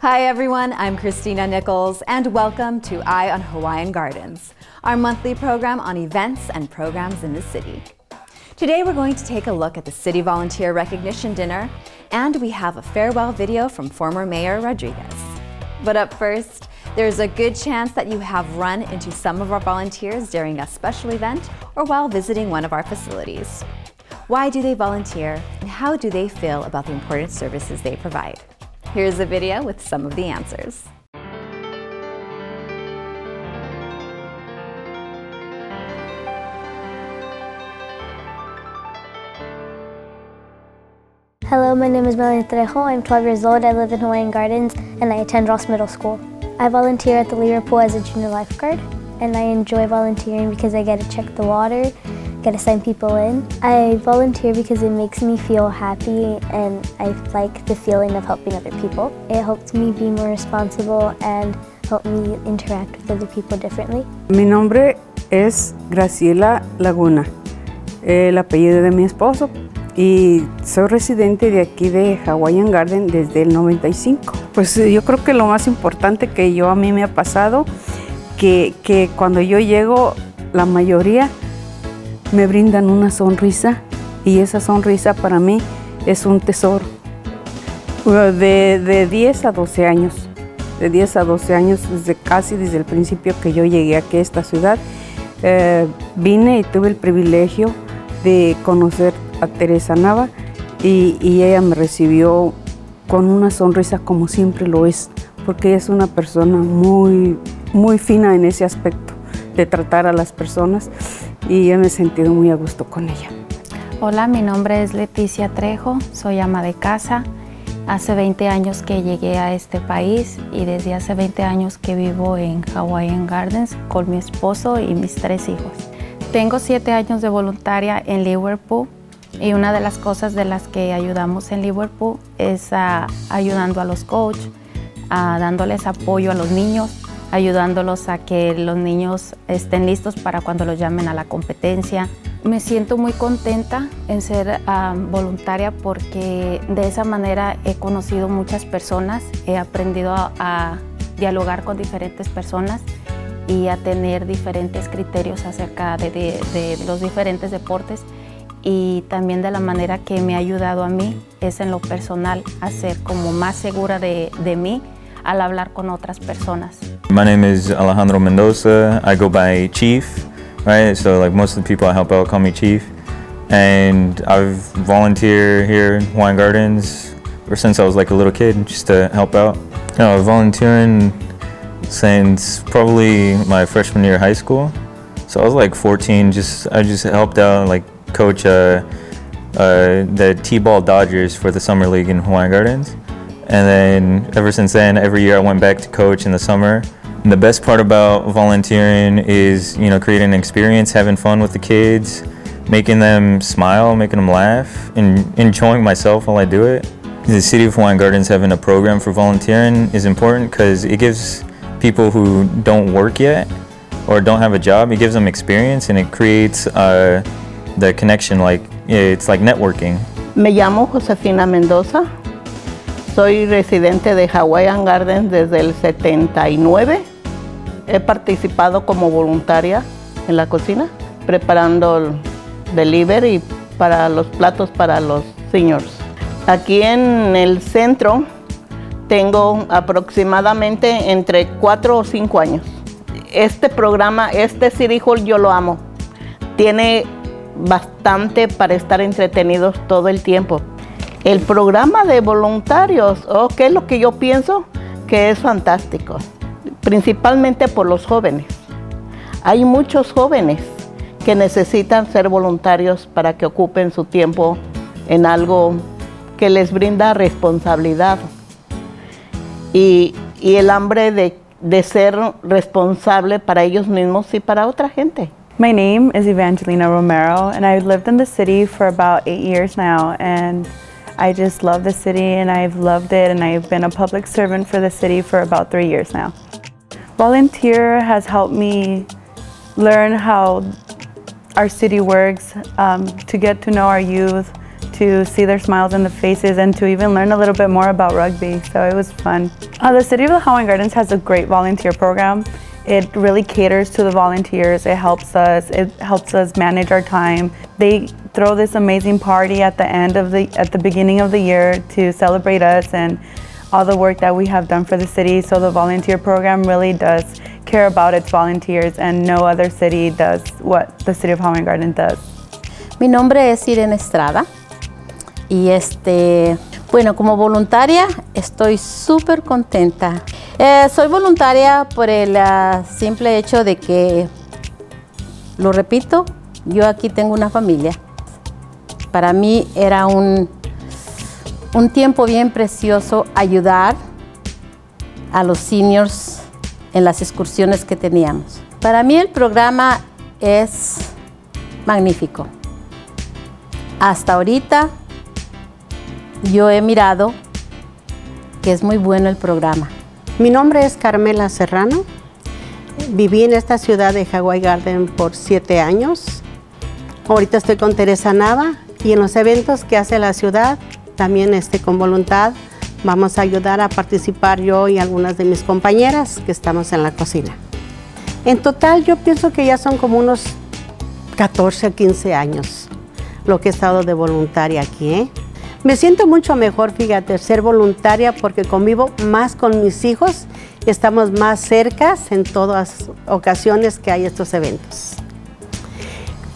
Hi everyone, I'm Christina Nichols and welcome to Eye on Hawaiian Gardens, our monthly program on events and programs in the city. Today we're going to take a look at the City Volunteer Recognition Dinner, and we have a farewell video from former Mayor Rodriguez. But up first, there's a good chance that you have run into some of our volunteers during a special event or while visiting one of our facilities. Why do they volunteer and how do they feel about the important services they provide? Here's a video with some of the answers. Hello, my name is Melanie Trejo. I'm 12 years old. I live in Hawaiian Gardens and I attend Ross Middle School. I volunteer at the Liverpool as a junior lifeguard, and I enjoy volunteering because I get to check the water, get to sign people in. I volunteer because it makes me feel happy and I like the feeling of helping other people. It helps me be more responsible and help me interact with other people differently. Mi nombre es Graciela Laguna, el apellido de mi esposo, y soy residente de aquí de Hawaiian Garden desde el 95. Pues yo creo que lo más importante que a mí me ha pasado, que cuando yo llego, la mayoría me brindan una sonrisa, y esa sonrisa para mí es un tesoro. De 10 a 12 años, casi desde el principio que yo llegué aquí a esta ciudad, vine y tuve el privilegio de conocer a Teresa Nava, y ella me recibió con una sonrisa como siempre lo es, porque ella es una persona muy fina en ese aspecto de tratar a las personas, y yo me he sentido muy a gusto con ella. Hola, mi nombre es Leticia Trejo, soy ama de casa. Hace 20 años que llegué a este país y desde hace 20 años que vivo en Hawaiian Gardens con mi esposo y mis 3 hijos. Tengo 7 años de voluntaria en Liverpool, y una de las cosas de las que ayudamos en Liverpool es ayudando a los coaches, dándoles apoyo a los niños, ayudándolos a que los niños estén listos para cuando los llamen a la competencia. Me siento muy contenta en ser voluntaria porque de esa manera he conocido muchas personas, he aprendido a dialogar con diferentes personas y a tener diferentes criterios acerca de los diferentes deportes, y también de la manera que me ha ayudado a mí es en lo personal a ser como más segura de mí al hablar con otras personas. My name is Alejandro Mendoza. I go by Chief, right? So like most of the people I help out call me Chief. And I've volunteered here in Hawaiian Gardens ever since I was like a little kid, just to help out. You know, volunteering since probably my freshman year of high school. So I was like 14, I just helped out, like coach the T-ball Dodgers for the summer league in Hawaiian Gardens. And then ever since then, every year I went back to coach in the summer. And the best part about volunteering is, you know, creating an experience, having fun with the kids, making them smile, making them laugh, and enjoying myself while I do it. The City of Hawaiian Gardens having a program for volunteering is important because it gives people who don't work yet or don't have a job, it gives them experience, and it creates the connection, like it's like networking. Me llamo Josefina Mendoza. Soy residente de Hawaiian Gardens desde el 79. He participado como voluntaria en la cocina, preparando delivery para los platos para los seniors. Aquí en el centro tengo aproximadamente entre 4 o 5 años. Este programa, este City Hall, yo lo amo. Tiene bastante para estar entretenidos todo el tiempo. El programa de voluntarios, ¿qué es lo que yo pienso? Que es fantástico, principalmente por los jóvenes. Hay muchos jóvenes que necesitan ser voluntarios para que ocupen su tiempo en algo que les brinda responsabilidad y el hambre de ser responsable para ellos mismos y para otra gente. My name is Evangelina Romero, and I've lived in the city for about 8 years now, and I just love the city, and I've loved it, and I've been a public servant for the city for about 3 years now. Volunteer has helped me learn how our city works, to get to know our youth, to see their smiles in the faces and to even learn a little bit more about rugby, so it was fun. The City of the Hawaiian Gardens has a great volunteer program. It really caters to the volunteers. It helps us manage our time. They throw this amazing party at the beginning of the year to celebrate us and all the work that we have done for the city. So the volunteer program really does care about its volunteers, and no other city does what the City of Hawaiian Gardens does. Mi nombre es Irene Estrada y bueno, como voluntaria estoy súper contenta. Soy voluntaria por el simple hecho de que, lo repito, yo aquí tengo una familia. Para mí era un tiempo bien precioso ayudar a los seniors en las excursiones que teníamos. Para mí el programa es magnífico. Hasta ahorita yo he mirado que es muy bueno el programa. Mi nombre es Carmela Serrano. Viví en esta ciudad de Hawaiian Garden por 7 años. Ahorita estoy con Teresa Nava y en los eventos que hace la ciudad, también con voluntad, vamos a ayudar a participar yo y algunas de mis compañeras que estamos en la cocina. En total yo pienso que ya son como unos 14 o 15 años lo que he estado de voluntaria aquí, Me siento mucho mejor, fíjate, ser voluntaria porque convivo más con mis hijos, estamos más cercas en todas ocasiones que hay estos eventos.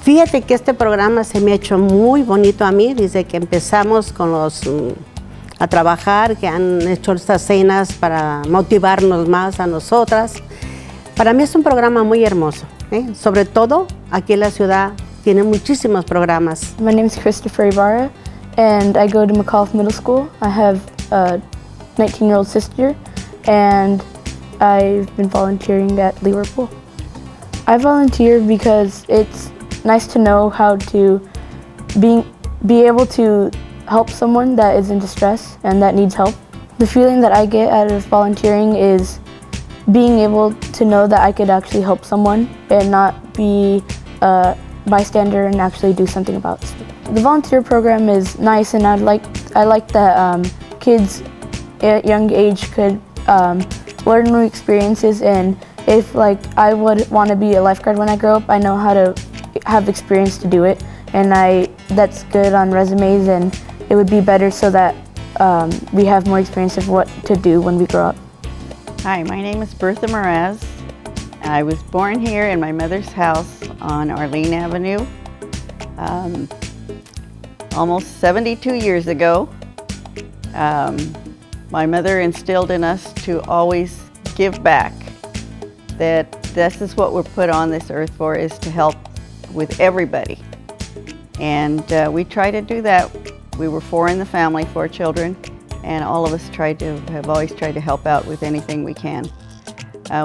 Fíjate que este programa se me ha hecho muy bonito a mí desde que empezamos con a trabajar, que han hecho estas cenas para motivarnos más a nosotras. Para mí es un programa muy hermoso, sobre todo aquí en la ciudad tiene muchísimos programas. My name is Christopher Ibarra and I go to McAuliffe Middle School. I have a 19-year-old sister and I've been volunteering at Liverpool. I volunteer because it's nice to know how to be able to help someone that is in distress and that needs help. The feeling that I get out of volunteering is being able to know that I could actually help someone and not be a bystander and actually do something about it. The volunteer program is nice, and I like that kids at a young age could learn new experiences, and if I would want to be a lifeguard when I grow up, I know how to have experience to do it, and that's good on resumes, and it would be better so that we have more experience of what to do when we grow up. Hi, my name is Bertha Mraz. I was born here in my mother's house on Arlene Avenue almost 72 years ago. My mother instilled in us to always give back, that this is what we're put on this earth for, is to help with everybody. And we try to do that. We were 4 in the family, 4 children, and all of us have always tried to help out with anything we can.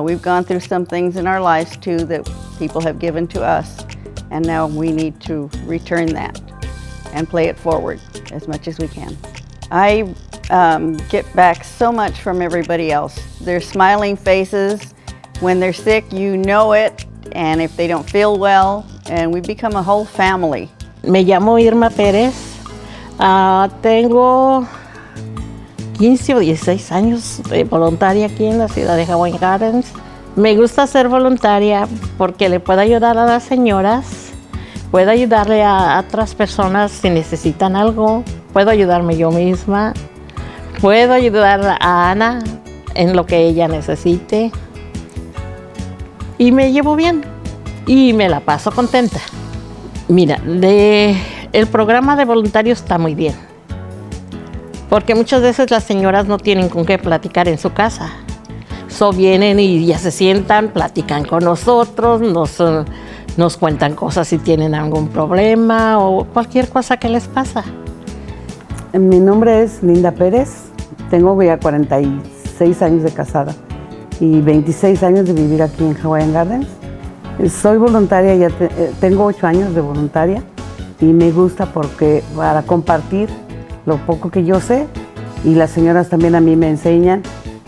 We've gone through some things in our lives too that people have given to us, and now we need to return that and play it forward as much as we can. I get back so much from everybody else. Their smiling faces, when they're sick, you know it, and if they don't feel well, and we become a whole family. Me llamo Irma Pérez, tengo 15 o 16 años de voluntaria aquí en la ciudad de Hawaiian Gardens. Me gusta ser voluntaria porque le puedo ayudar a las señoras, puedo ayudarle a otras personas si necesitan algo, puedo ayudarme yo misma, puedo ayudar a Ana en lo que ella necesite y me llevo bien y me la paso contenta. Mira, el programa de voluntarios está muy bien, porque muchas veces las señoras no tienen con qué platicar en su casa. Vienen y ya se sientan, platican con nosotros, nos cuentan cosas si tienen algún problema o cualquier cosa que les pasa. Mi nombre es Linda Pérez, tengo ya 46 años de casada y 26 años de vivir aquí en Hawaiian Gardens. Soy voluntaria, tengo 8 años de voluntaria y me gusta porque para compartir lo poco que yo sé, y las señoras también a mí me enseñan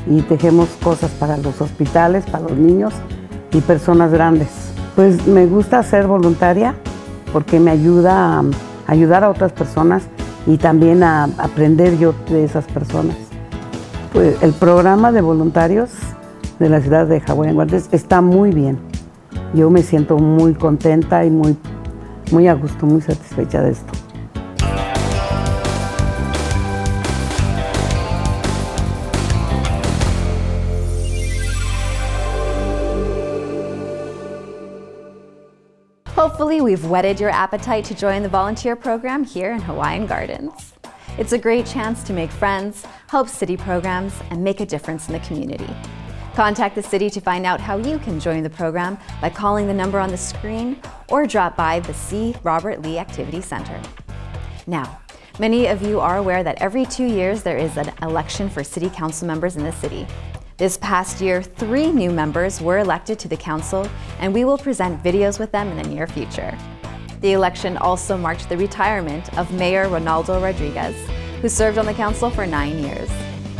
y tejemos cosas para los hospitales, para los niños y personas grandes. Pues me gusta ser voluntaria porque me ayuda a ayudar a otras personas y también a aprender yo de esas personas. Pues el programa de voluntarios de la ciudad de Hawaiian Gardens está muy bien. Yo me siento muy contenta y muy a gusto, muy satisfecha de esto. Hopefully we've whetted your appetite to join the volunteer program here in Hawaiian Gardens. It's a great chance to make friends, help city programs, and make a difference in the community. Contact the city to find out how you can join the program by calling the number on the screen or drop by the C. Robert Lee Activity Center. Now, many of you are aware that every 2 years there is an election for city council members in the city. This past year, 3 new members were elected to the council, and we will present videos with them in the near future. The election also marked the retirement of Mayor Reynaldo Rodriguez, who served on the council for 9 years.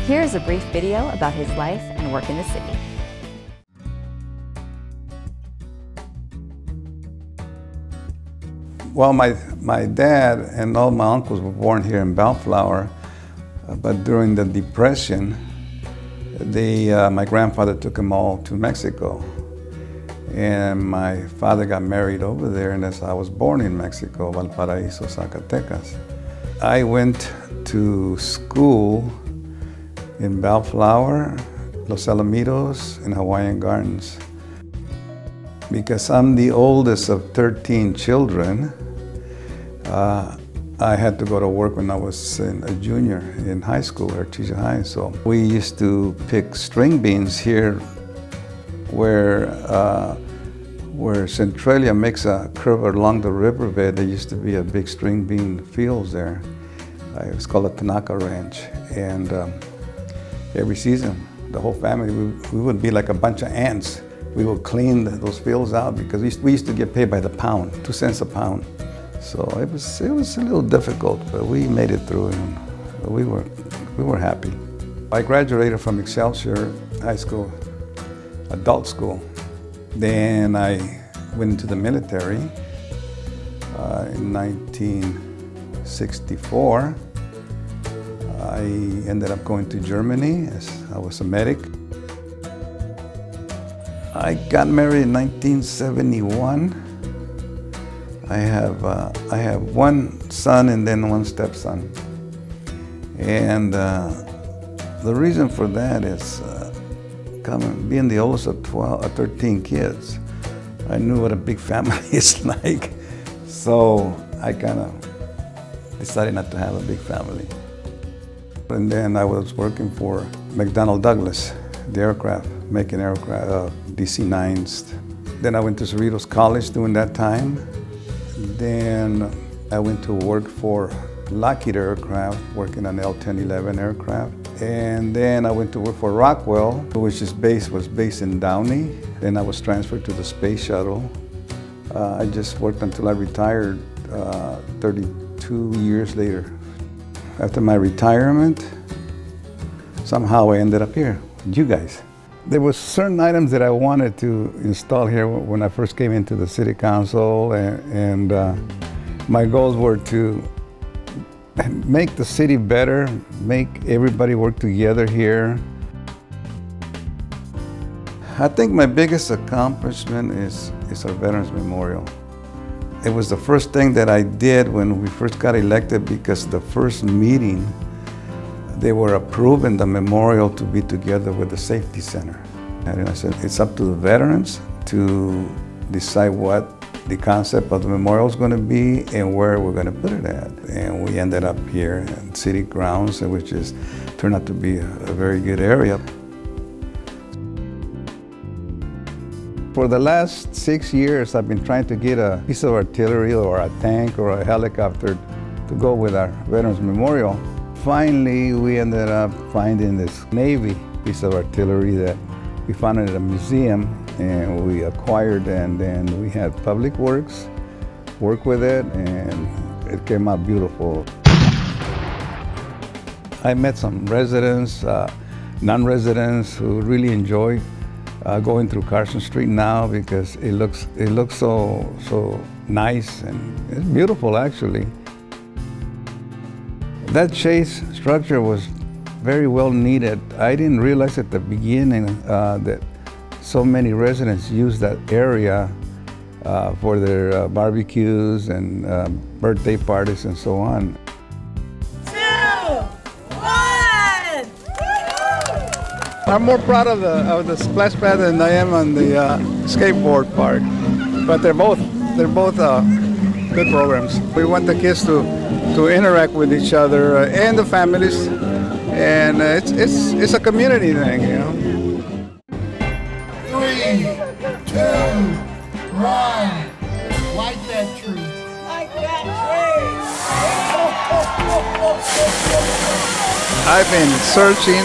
Here's a brief video about his life and work in the city. Well, my dad and all my uncles were born here in Bellflower, but during the Depression, my grandfather took them all to Mexico. And my father got married over there, and I was born in Mexico, Valparaíso, Zacatecas. I went to school in Bellflower, Los Alamitos, and Hawaiian Gardens. Because I'm the oldest of 13 children, I had to go to work when I was a junior in high school, Artesia High. So we used to pick string beans here where Centralia makes a curve along the riverbed. There used to be a big string bean fields there. It was called a Tanaka Ranch. And every season, the whole family, we would be like a bunch of ants. We would clean those fields out because we used to get paid by the pound, 2 cents a pound. So it was a little difficult, but we made it through, and we were happy. I graduated from Excelsior High School, adult school. Then I went into the military in 1964. I ended up going to Germany as I was a medic. I got married in 1971. I have 1 son and then 1 stepson. And the reason for that is being the oldest of 13 kids. I knew what a big family is like. So I kind of decided not to have a big family. And then I was working for McDonnell Douglas, the aircraft, making aircraft, DC-9s. Then I went to Cerritos College during that time. Then I went to work for Lockheed Aircraft, working on L-1011 aircraft. And then I went to work for Rockwell, which was based in Downey. Then I was transferred to the space shuttle. I just worked until I retired 32 years later. After my retirement, somehow I ended up here with you guys. There were certain items that I wanted to install here when I first came into the city council, and my goals were to make the city better, make everybody work together here. I think my biggest accomplishment is our Veterans Memorial. It was the first thing that I did when we first got elected, because the first meeting, they were approving the memorial to be together with the safety center. And I said, it's up to the veterans to decide what the concept of the memorial is going to be and where we're going to put it at. And we ended up here at City Grounds, which turned out to be a very good area. For the last 6 years, I've been trying to get a piece of artillery or a tank or a helicopter to go with our Veterans Memorial. Finally, we ended up finding this Navy piece of artillery that we found at a museum, and we acquired, and then we had Public Works work with it, and it came out beautiful. I met some residents, non-residents who really enjoy going through Carson Street now, because it looks so nice, and it's beautiful actually. That shade structure was very well needed. I didn't realize at the beginning that so many residents use that area for their barbecues and birthday parties and so on. 2, 1! I'm more proud of the splash pad than I am on the skateboard park, but they're both good programs. We want the kids to interact with each other and the families, and it's a community thing, you know. 3, 2, 1. Light that tree. Light that tree. I've been searching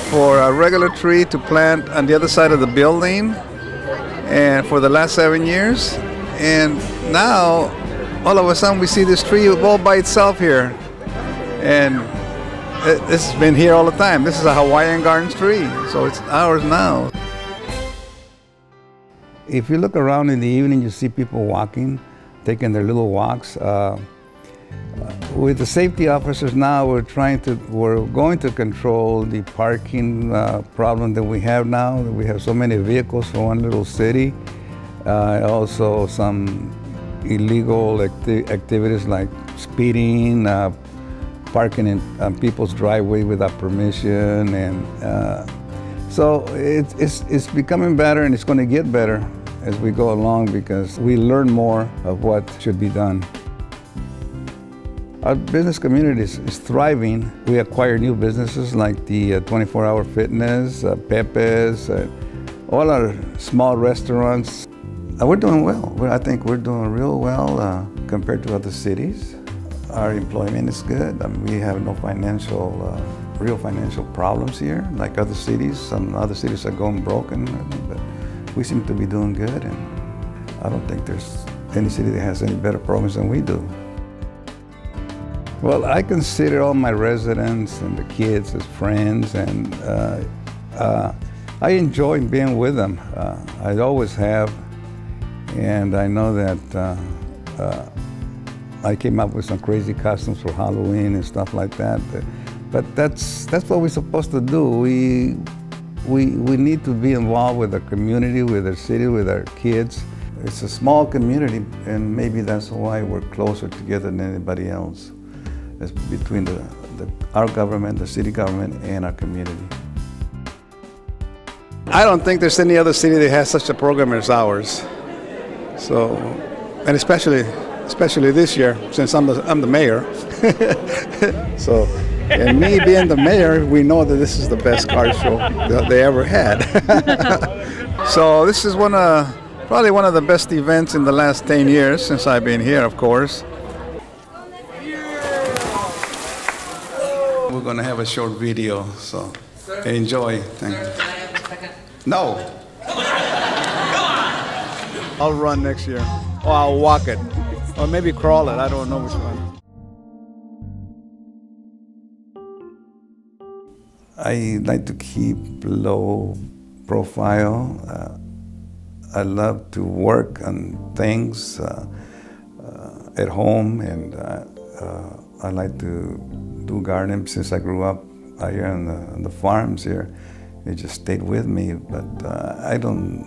for a regular tree to plant on the other side of the building, and for the last 7 years, and now all of a sudden we see this tree all by itself here, and this has been here all the time. This is a Hawaiian Gardens tree, so it's ours now. If you look around in the evening, you see people walking, taking their little walks. With the safety officers now, we're going to control the parking problem that we have now. We have so many vehicles for one little city. Also some illegal activities like speeding, parking in people's driveway without permission, and so it's becoming better, and it's going to get better as we go along because we learn more of what should be done. Our business community is thriving. We acquire new businesses like the 24-hour fitness, Pepe's, all our small restaurants. We're doing well. I think we're doing real well compared to other cities. Our employment is good. I mean, we have no real financial problems here like other cities. Some other cities are going broken, but we seem to be doing good, and I don't think there's any city that has any better programs than we do. Well, I consider all my residents and the kids as friends, and I enjoy being with them. I always have, and I know that I came up with some crazy costumes for Halloween and stuff like that, but that's what we're supposed to do. We need to be involved with the community, with the city, with our kids. It's a small community, and maybe that's why we're closer together than anybody else. It's between our government, the city government, and our community. I don't think there's any other city that has such a program as ours. So, and especially this year, since I'm the mayor. So, and me being the mayor, we know that this is the best car show that they ever had. So this is probably one of the best events in the last 10 years since I've been here, of course. We're going to have a short video, so enjoy. Thank you. No. I'll run next year, or I'll walk it, or maybe crawl it. I don't know which one. I like to keep low profile. I love to work on things at home, and I like to do gardening since I grew up here on the farms here. It just stayed with me, but I don't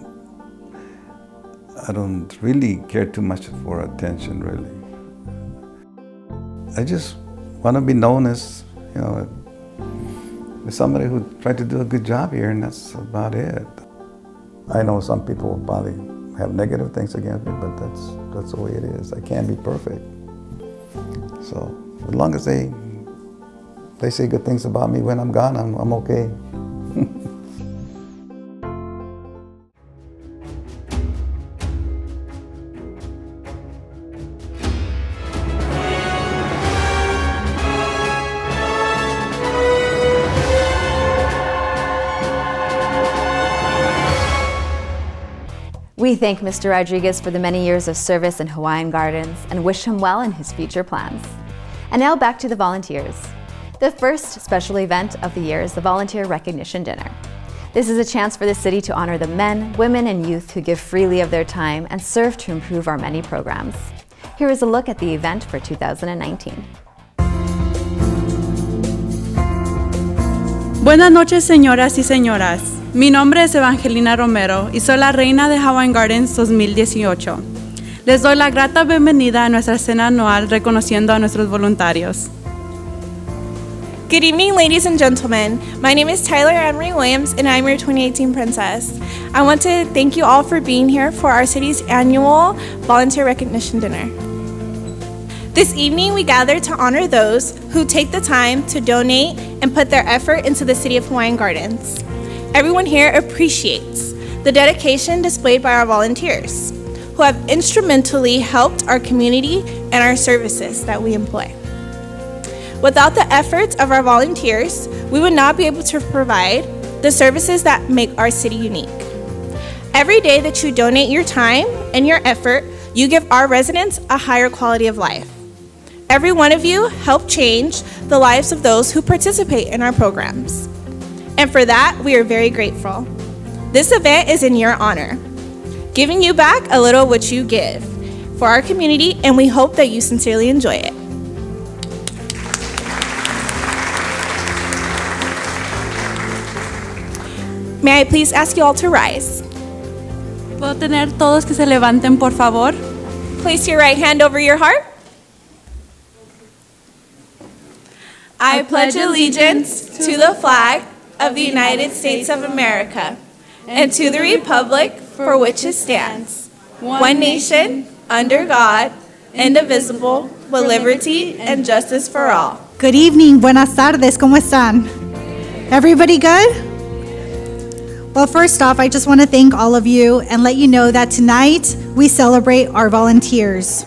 really care too much for attention, really. I just want to be known as, as somebody who tried to do a good job here, and that's about it. I know some people will probably have negative things against me, but that's the way it is. I can't be perfect. So as long as they say good things about me when I'm gone, I'm okay. We thank Mr. Rodriguez for the many years of service in Hawaiian Gardens and wish him well in his future plans. And now back to the volunteers. The first special event of the year is the Volunteer Recognition Dinner. This is a chance for the city to honor the men, women, and youth who give freely of their time and serve to improve our many programs. Here is a look at the event for 2019. Buenas noches, señoras y señoras. Mi nombre es Evangelina Romero y soy la reina de Hawaiian Gardens 2018. Les doy la grata bienvenida a nuestra cena anual reconociendo a nuestros voluntarios. Good evening, ladies and gentlemen. My name is Tyler Emery Williams, and I'm your 2018 Princess. I want to thank you all for being here for our city's annual Volunteer Recognition Dinner. This evening, we gather to honor those who take the time to donate and put their effort into the City of Hawaiian Gardens. Everyone here appreciates the dedication displayed by our volunteers, who have instrumentally helped our community and our services that we employ. Without the efforts of our volunteers, we would not be able to provide the services that make our city unique. Every day that you donate your time and your effort, you give our residents a higher quality of life. Every one of you help change the lives of those who participate in our programs. And for that, we are very grateful. This event is in your honor, giving you back a little what you give for our community, and we hope that you sincerely enjoy it. May I please ask you all to rise? ¿Puedo tener todos que se levanten, por favor? Place your right hand over your heart. I pledge allegiance to the flag of the United States of America and to the republic for which it stands, one nation, under God, indivisible, with liberty and justice for all. Good evening, buenas tardes, ¿cómo están? Everybody good? Well, first off, I just want to thank all of you and let you know that tonight we celebrate our volunteers.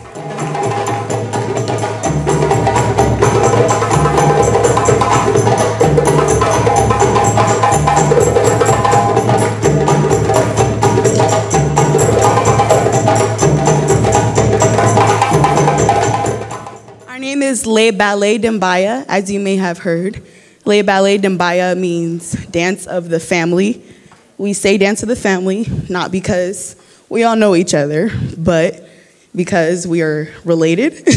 Our name is Le Ballet Dembaya, as you may have heard. Le Ballet Dembaya means dance of the family. We say dance of the family, not because we all know each other, but because we are related.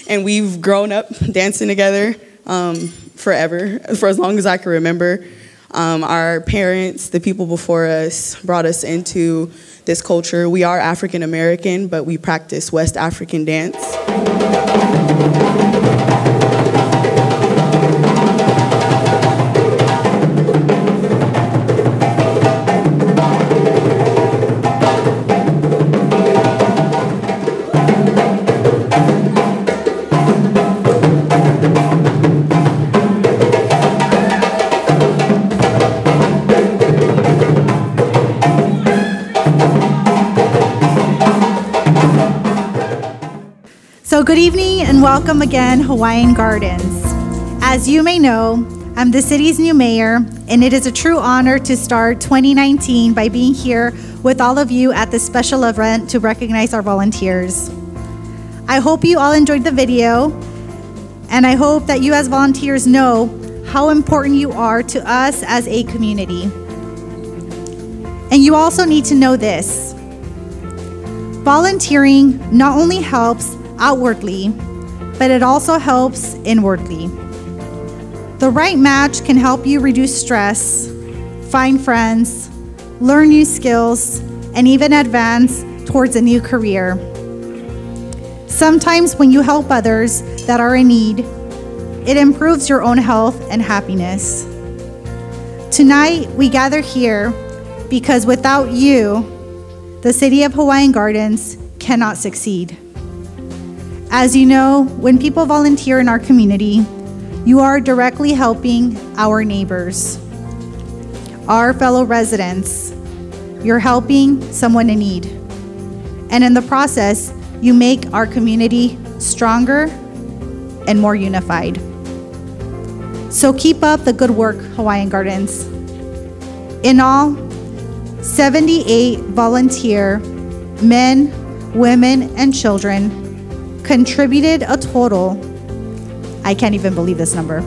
And we've grown up dancing together forever, for as long as I can remember. Our parents, the people before us, brought us into this culture. We are African American, but we practice West African dance. So good evening and welcome again, Hawaiian Gardens. As you may know, I'm the city's new mayor, and it is a true honor to start 2019 by being here with all of you at this special event to recognize our volunteers. I hope you all enjoyed the video, and I hope that you as volunteers know how important you are to us as a community. And you also need to know this. Volunteering not only helps outwardly, but it also helps inwardly. The right match can help you reduce stress, find friends, learn new skills, and even advance towards a new career. Sometimes when you help others that are in need, it improves your own health and happiness. Tonight, we gather here because without you, the City of Hawaiian Gardens cannot succeed. As you know, when people volunteer in our community, you are directly helping our neighbors, our fellow residents. You're helping someone in need. And in the process, you make our community stronger and more unified. So keep up the good work, Hawaiian Gardens. In all, 78 volunteer men, women, and children contributed a total, I can't even believe this number,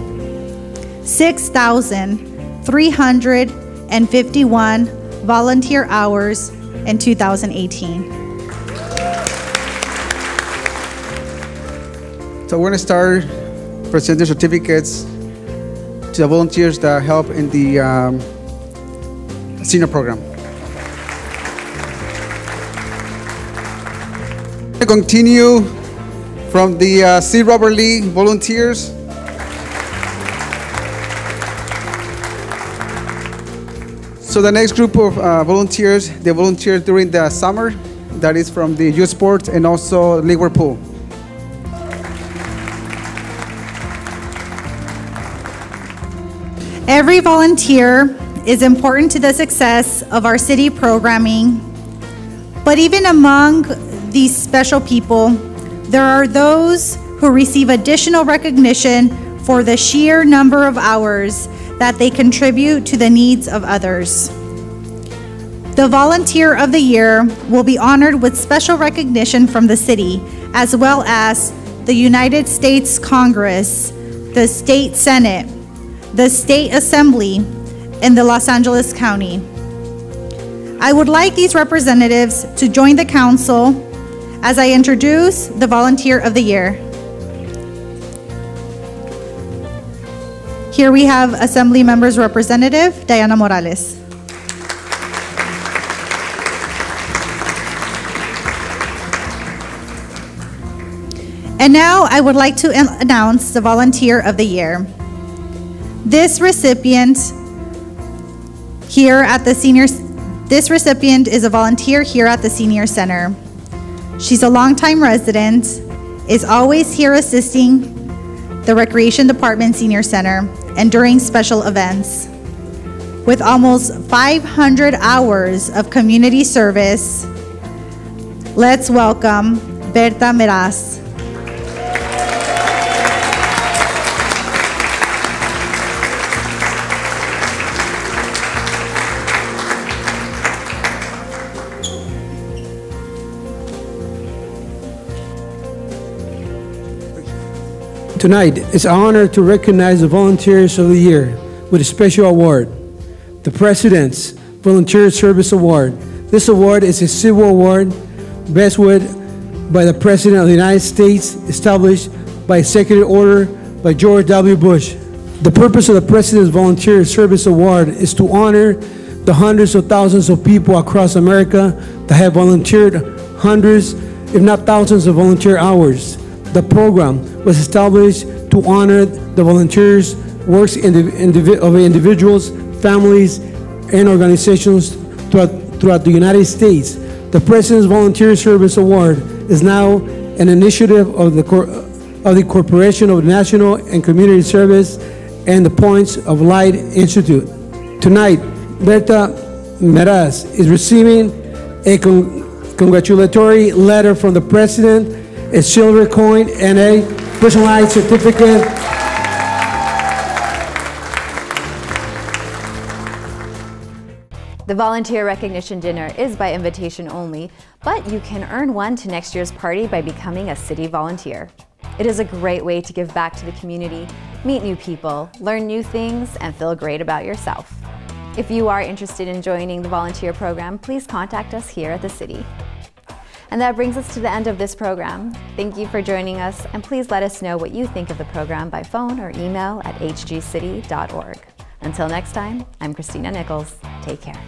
6,351 volunteer hours in 2018. So we're going to start presenting certificates to the volunteers that help in the senior program. I continue from the C. Robert Lee volunteers. So the next group of volunteers, they volunteer during the summer. That is from the youth sports and also Liverpool. Every volunteer is important to the success of our city programming, but even among these special people, there are those who receive additional recognition for the sheer number of hours that they contribute to the needs of others. The Volunteer of the Year will be honored with special recognition from the city, as well as the United States Congress, the State Senate, the State Assembly, and the Los Angeles County. I would like these representatives to join the council as I introduce the Volunteer of the Year. Here we have Assembly Members Representative Diana Morales. And now I would like to announce the Volunteer of the Year. This recipient is a volunteer here at the Senior Center. She's a longtime resident, is always here assisting the Recreation Department Senior Center and during special events. With almost 500 hours of community service, let's welcome Berta Meraz. Tonight, it's an honor to recognize the Volunteers of the Year with a special award, the President's Volunteer Service Award. This award is a civil award bestowed by the President of the United States, established by Executive Order by George W. Bush. The purpose of the President's Volunteer Service Award is to honor the hundreds of thousands of people across America that have volunteered hundreds, if not thousands, of volunteer hours. The program was established to honor the volunteers' works of individuals, families, and organizations throughout the United States. The President's Volunteer Service Award is now an initiative of the Corporation of National and Community Service and the Points of Light Institute. Tonight, Berta Meraz is receiving a congratulatory letter from the President, a silver coin, and a personalized certificate. The Volunteer Recognition Dinner is by invitation only, but you can earn one to next year's party by becoming a city volunteer. It is a great way to give back to the community, meet new people, learn new things, and feel great about yourself. If you are interested in joining the volunteer program, please contact us here at the city. And that brings us to the end of this program. Thank you for joining us, and please let us know what you think of the program by phone or email at hgcity.org. Until next time, I'm Christina Nichols. Take care.